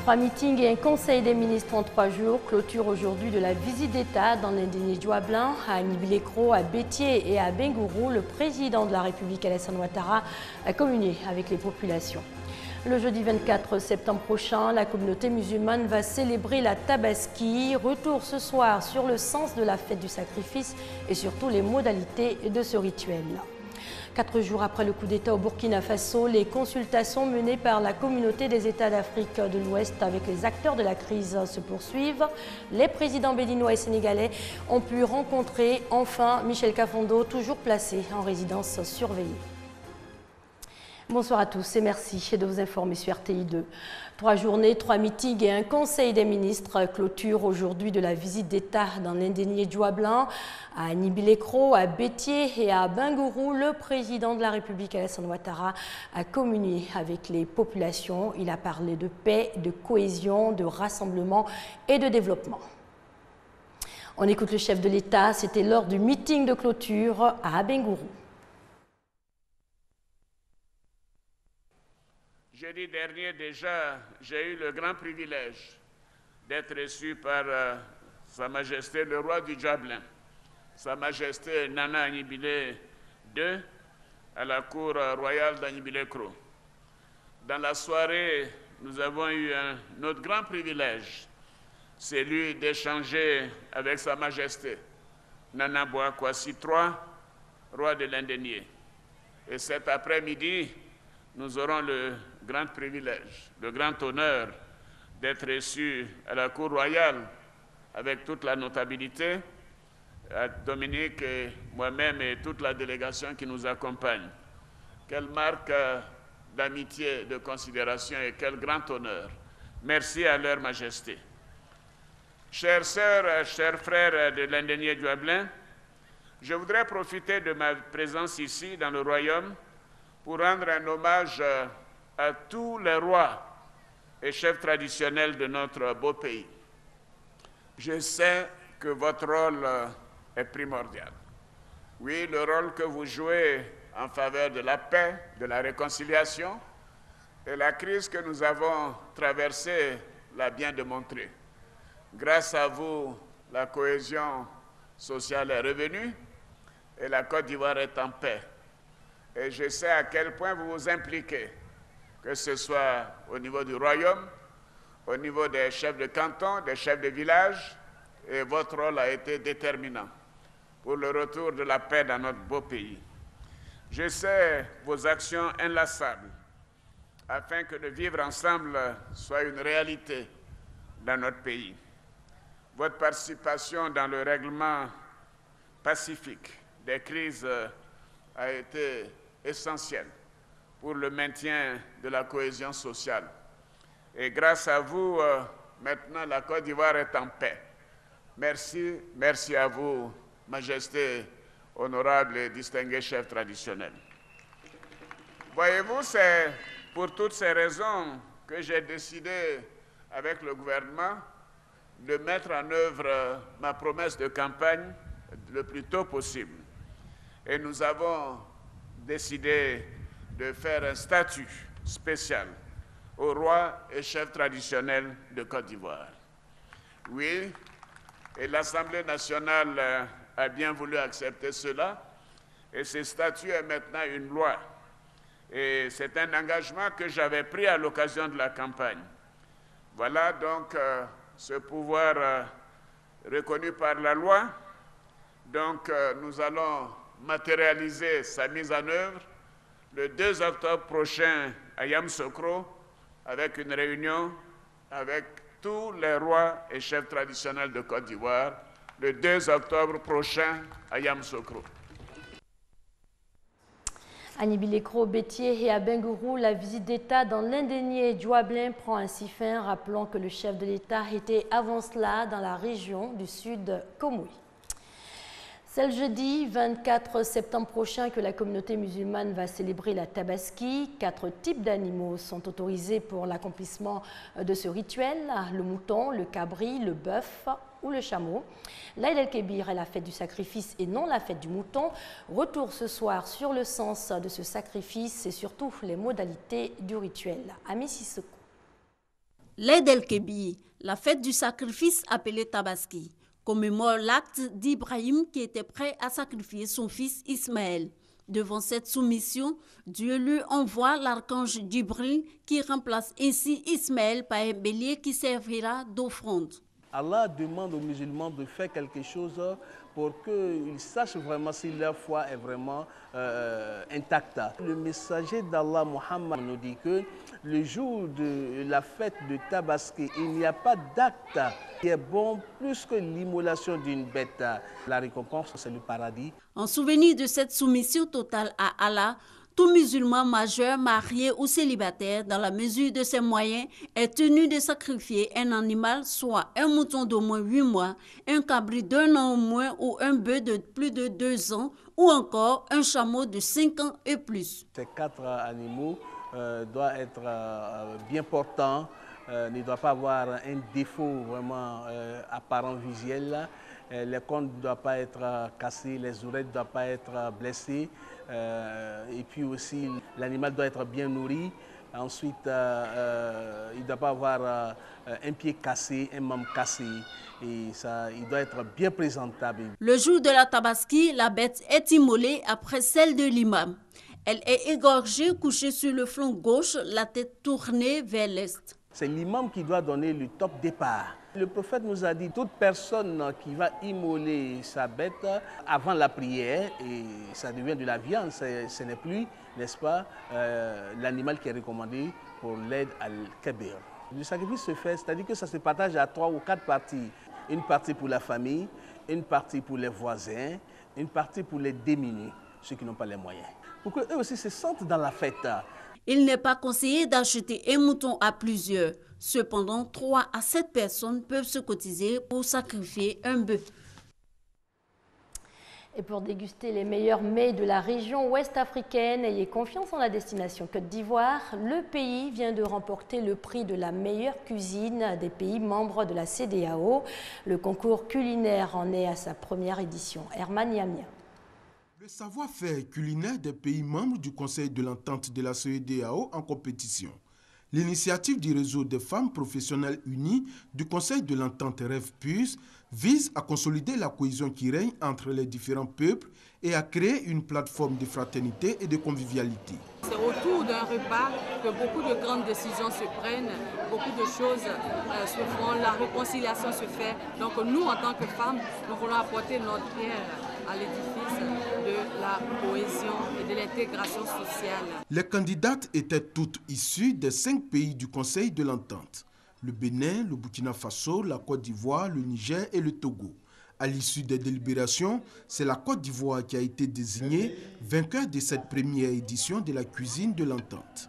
3 meetings et un conseil des ministres en 3 jours. Clôture aujourd'hui de la visite d'État dans l'Indénié Douablin, à Nibilekro, à Bétié et à Bengourou. Le président de la République, Alassane Ouattara, a communié avec les populations. Le jeudi 24 septembre prochain, la communauté musulmane va célébrer la Tabaski. Retour ce soir sur le sens de la fête du sacrifice et surtout les modalités de ce rituel. 4 jours après le coup d'État au Burkina Faso, les consultations menées par la communauté des États d'Afrique de l'Ouest avec les acteurs de la crise se poursuivent. Les présidents béninois et sénégalais ont pu rencontrer enfin Michel Kafondo, toujours placé en résidence surveillée. Bonsoir à tous et merci de vous informer sur RTI2. 3 journées, 3 meetings et un conseil des ministres clôture aujourd'hui de la visite d'État dans l'Indénié Douablin, à Nibilekro, à Bétié et à Bengourou. Le président de la République, Alassane Ouattara, a communié avec les populations. Il a parlé de paix, de cohésion, de rassemblement et de développement. On écoute le chef de l'État, c'était lors du meeting de clôture à Bengourou. Jeudi dernier déjà, j'ai eu le grand privilège d'être reçu par Sa Majesté le roi du Douablin, Sa Majesté Nana Agnibilé II, à la cour royale d'Agnibilekro. Dans la soirée, nous avons eu un autre grand privilège, celui d'échanger avec Sa Majesté Nana Bouakwasi III, roi de l'Indénié. Et cet après-midi, nous aurons le grand privilège, le grand honneur d'être reçus à la cour royale avec toute la notabilité, Dominique et moi-même et toute la délégation qui nous accompagne. Quelle marque d'amitié, de considération et quel grand honneur. Merci à leur majesté. Chères sœurs, chers frères de l'Indénié Douablin, je voudrais profiter de ma présence ici dans le royaume pour rendre un hommage à tous les rois et chefs traditionnels de notre beau pays. Je sais que votre rôle est primordial. Oui, le rôle que vous jouez en faveur de la paix, de la réconciliation, et la crise que nous avons traversée l'a bien démontré. Grâce à vous, la cohésion sociale est revenue et la Côte d'Ivoire est en paix. Et je sais à quel point vous vous impliquez, que ce soit au niveau du royaume, au niveau des chefs de canton, des chefs de village, et votre rôle a été déterminant pour le retour de la paix dans notre beau pays. Je sais vos actions inlassables afin que le vivre ensemble soit une réalité dans notre pays. Votre participation dans le règlement pacifique des crises a été essentiel pour le maintien de la cohésion sociale. Et grâce à vous, maintenant la Côte d'Ivoire est en paix. Merci, merci à vous, Majesté, honorable et distingué chef traditionnel. Voyez-vous, c'est pour toutes ces raisons que j'ai décidé, avec le gouvernement, de mettre en œuvre ma promesse de campagne le plus tôt possible. Et nous avons décidé de faire un statut spécial au roi et chef traditionnel de Côte d'Ivoire. Oui, et l'Assemblée nationale a bien voulu accepter cela, et ce statut est maintenant une loi. Et c'est un engagement que j'avais pris à l'occasion de la campagne. Voilà donc ce pouvoir reconnu par la loi. Donc nous allons matérialiser sa mise en œuvre le 2 octobre prochain à Yamoussoukro, avec une réunion avec tous les rois et chefs traditionnels de Côte d'Ivoire, le 2 octobre prochain à Yamoussoukro. À Nibilekro, Bétié et à Bengourou, la visite d'État dans l'Indénié Douablin prend ainsi fin. Rappelons que le chef de l'État était avant cela dans la région du Sud Komoui. C'est le jeudi 24 septembre prochain que la communauté musulmane va célébrer la Tabaski. 4 types d'animaux sont autorisés pour l'accomplissement de ce rituel. Le mouton, le cabri, le bœuf ou le chameau. L'Aïd el-Kébir est la fête du sacrifice et non la fête du mouton. Retour ce soir sur le sens de ce sacrifice et surtout les modalités du rituel. Ami Sissoko. L'Aïd el-Kébir, la fête du sacrifice appelée Tabaski, commémore l'acte d'Ibrahim qui était prêt à sacrifier son fils Ismaël. Devant cette soumission, Dieu lui envoie l'archange Djibril qui remplace ainsi Ismaël par un bélier qui servira d'offrande. Allah demande aux musulmans de faire quelque chose pour qu'ils sachent vraiment si leur foi est vraiment intacte. Le messager d'Allah, Muhammad, nous dit que le jour de la fête de Tabaski, il n'y a pas d'acte qui est bon plus que l'immolation d'une bête. La récompense, c'est le paradis. En souvenir de cette soumission totale à Allah, tout musulman majeur, marié ou célibataire, dans la mesure de ses moyens, est tenu de sacrifier un animal, soit un mouton d'au moins 8 mois, un cabri d'1 an au moins ou un bœuf de plus de 2 ans, ou encore un chameau de 5 ans et plus. Ces 4 animaux doivent être bien portants, ne doivent pas avoir un défaut vraiment apparent visuel. Les cornes ne doivent pas être cassées, les oreilles ne doivent pas être blessées. Et puis aussi, l'animal doit être bien nourri. Ensuite, il ne doit pas avoir un pied cassé, un membre cassé. Et ça, il doit être bien présentable. Le jour de la Tabaski, la bête est immolée après celle de l'imam. Elle est égorgée, couchée sur le flanc gauche, la tête tournée vers l'est. C'est l'imam qui doit donner le top départ. Le prophète nous a dit, toute personne qui va immoler sa bête avant la prière, et ça devient de la viande, ce n'est plus, n'est-ce pas, l'animal qui est recommandé pour l'Aïd el-Kébir. Le sacrifice se fait, c'est-à-dire que ça se partage à 3 ou 4 parties. Une partie pour la famille, une partie pour les voisins, une partie pour les démunis, ceux qui n'ont pas les moyens. Pour qu'eux aussi se sentent dans la fête. Il n'est pas conseillé d'acheter un mouton à plusieurs. Cependant, 3 à 7 personnes peuvent se cotiser pour sacrifier un bœuf. Et pour déguster les meilleurs mets de la région ouest africaine, ayez confiance en la destination Côte d'Ivoire. Le pays vient de remporter le prix de la meilleure cuisine des pays membres de la CEDEAO. Le concours culinaire en est à sa première édition. Herman Yamia. Le savoir-faire culinaire des pays membres du Conseil de l'entente de la CEDEAO en compétition. L'initiative du réseau des femmes professionnelles unies du Conseil de l'entente REV+ vise à consolider la cohésion qui règne entre les différents peuples et à créer une plateforme de fraternité et de convivialité. C'est autour d'un repas que beaucoup de grandes décisions se prennent, beaucoup de choses se font, la réconciliation se fait. Donc nous, en tant que femmes, nous voulons apporter notre pierre à l'édifice de la cohésion et de l'intégration sociale. Les candidates étaient toutes issues des 5 pays du Conseil de l'entente: le Bénin, le Burkina Faso, la Côte d'Ivoire, le Niger et le Togo. À l'issue des délibérations, c'est la Côte d'Ivoire qui a été désignée vainqueur de cette première édition de la cuisine de l'entente.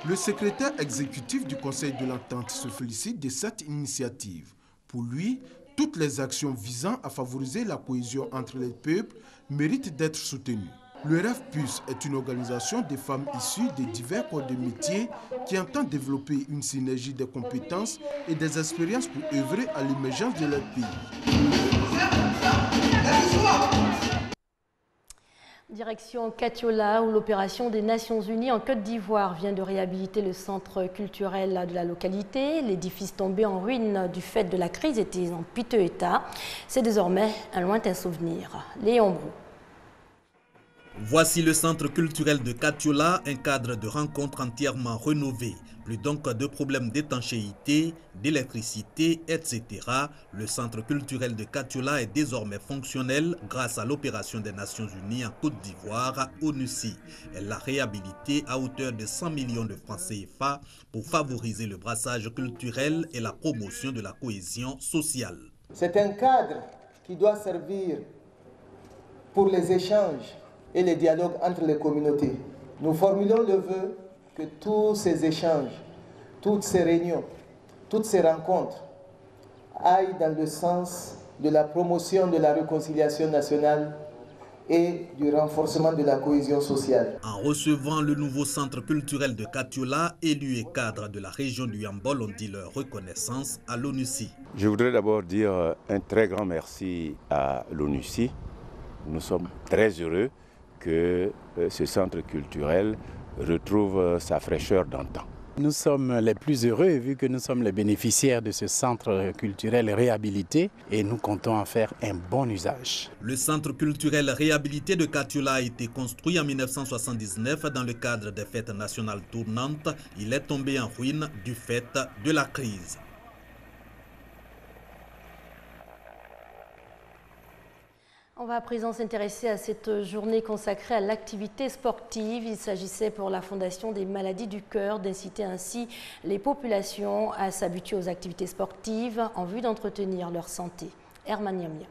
Le secrétaire exécutif du Conseil de l'entente se félicite de cette initiative. Pour lui, toutes les actions visant à favoriser la cohésion entre les peuples méritent d'être soutenues. Le REV+ est une organisation de femmes issues de divers corps de métier qui entend développer une synergie des compétences et des expériences pour œuvrer à l'émergence de leur pays. Direction Katiola, où l'opération des Nations Unies en Côte d'Ivoire vient de réhabiliter le centre culturel de la localité. L'édifice tombé en ruine du fait de la crise était en piteux état. C'est désormais un lointain souvenir. Léon Brou. Voici le centre culturel de Katiola, un cadre de rencontre entièrement rénové. Plus donc de problèmes d'étanchéité, d'électricité, etc. Le centre culturel de Katiola est désormais fonctionnel grâce à l'opération des Nations Unies en Côte d'Ivoire, ONUCI. Elle l'a réhabilité à hauteur de 100 millions de francs CFA pour favoriser le brassage culturel et la promotion de la cohésion sociale. C'est un cadre qui doit servir pour les échanges et les dialogues entre les communautés. Nous formulons le vœu que tous ces échanges, toutes ces réunions, toutes ces rencontres aillent dans le sens de la promotion de la réconciliation nationale et du renforcement de la cohésion sociale. En recevant le nouveau centre culturel de Katiola, élus et cadres de la région du Yambol ont dit leur reconnaissance à l'ONUCI. Je voudrais d'abord dire un très grand merci à l'ONUCI. Nous sommes très heureux que ce centre culturel retrouve sa fraîcheur d'antan. Nous sommes les plus heureux vu que nous sommes les bénéficiaires de ce centre culturel réhabilité et nous comptons en faire un bon usage. Le centre culturel réhabilité de Katiula a été construit en 1979 dans le cadre des fêtes nationales tournantes. Il est tombé en ruine du fait de la crise. On va à présent s'intéresser à cette journée consacrée à l'activité sportive. Il s'agissait pour la Fondation des maladies du cœur d'inciter ainsi les populations à s'habituer aux activités sportives en vue d'entretenir leur santé. Herman Yamia.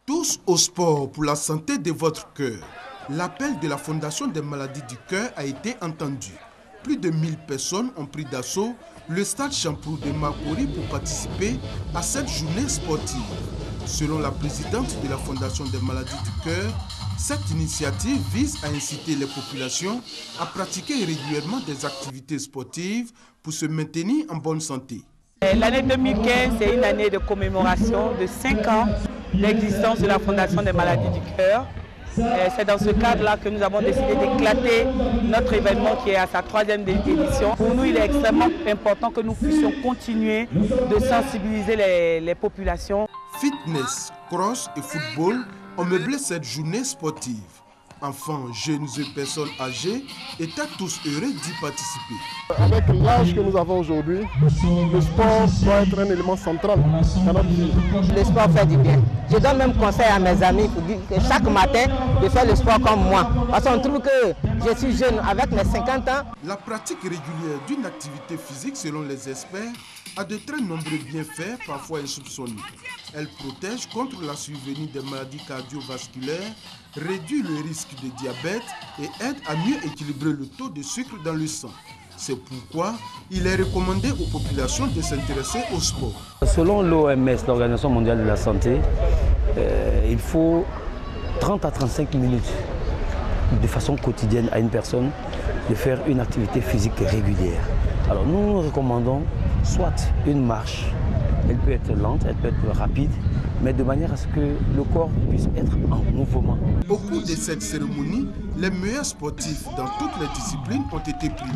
Tous au sport pour la santé de votre cœur. L'appel de la Fondation des maladies du cœur a été entendu. Plus de 1000 personnes ont pris d'assaut le stade Champrou de Makori pour participer à cette journée sportive. Selon la présidente de la Fondation des maladies du cœur, cette initiative vise à inciter les populations à pratiquer régulièrement des activités sportives pour se maintenir en bonne santé. L'année 2015, c'est une année de commémoration de 5 ans d'existence de la Fondation des maladies du cœur. C'est dans ce cadre-là que nous avons décidé d'éclater notre événement qui est à sa 3e édition. Pour nous, il est extrêmement important que nous puissions continuer de sensibiliser les populations. Fitness, cross et football ont meublé cette journée sportive. Enfants, jeunes et personnes âgées étaient tous heureux d'y participer. Avec l'âge que nous avons aujourd'hui, le sport doit être un élément central dans notre vie. Le sport fait du bien. Je donne même conseil à mes amis pour dire que chaque matin, de faire le sport comme moi. Parce qu'on trouve que je suis jeune avec mes 50 ans. La pratique régulière d'une activité physique, selon les experts, a de très nombreux bienfaits, parfois insoupçonnés. Elle protège contre la survenue des maladies cardiovasculaires, réduit le risque de diabète et aide à mieux équilibrer le taux de sucre dans le sang. C'est pourquoi il est recommandé aux populations de s'intéresser au sport. Selon l'OMS, l'Organisation mondiale de la santé, il faut 30 à 35 minutes de façon quotidienne à une personne de faire une activité physique régulière. Alors nous recommandons soit une marche, elle peut être lente, elle peut être rapide, mais de manière à ce que le corps puisse être en mouvement. Au cours de cette cérémonie, les meilleurs sportifs dans toutes les disciplines ont été primés.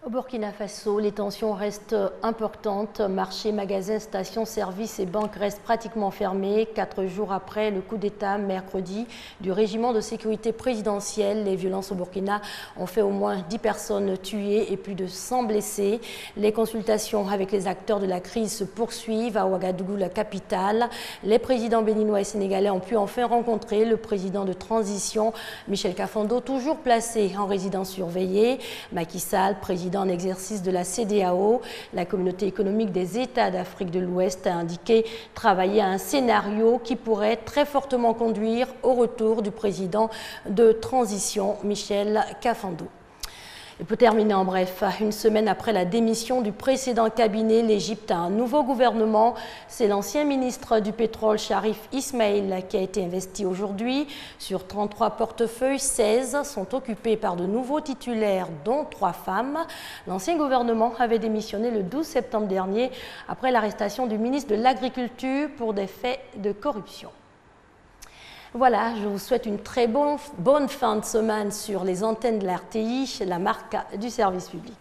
Au Burkina Faso, les tensions restent importantes. Marchés, magasins, stations, services et banques restent pratiquement fermés. 4 jours après le coup d'État mercredi du régiment de sécurité présidentielle, les violences au Burkina ont fait au moins 10 personnes tuées et plus de 100 blessés. Les consultations avec les acteurs de la crise se poursuivent à Ouagadougou, la capitale. Les présidents béninois et sénégalais ont pu enfin rencontrer le président de transition, Michel Kafando, toujours placé en résidence surveillée. Macky Sall, président en exercice de la CEDEAO, la communauté économique des États d'Afrique de l'Ouest, a indiqué travailler à un scénario qui pourrait très fortement conduire au retour du président de transition, Michel Kafando. Et pour terminer en bref, une semaine après la démission du précédent cabinet, l'Égypte a un nouveau gouvernement. C'est l'ancien ministre du pétrole, Sharif Ismail, qui a été investi aujourd'hui. Sur 33 portefeuilles, 16 sont occupés par de nouveaux titulaires, dont 3 femmes. L'ancien gouvernement avait démissionné le 12 septembre dernier après l'arrestation du ministre de l'Agriculture pour des faits de corruption. Voilà, je vous souhaite une très bonne fin de semaine sur les antennes de la RTI, la marque du service public.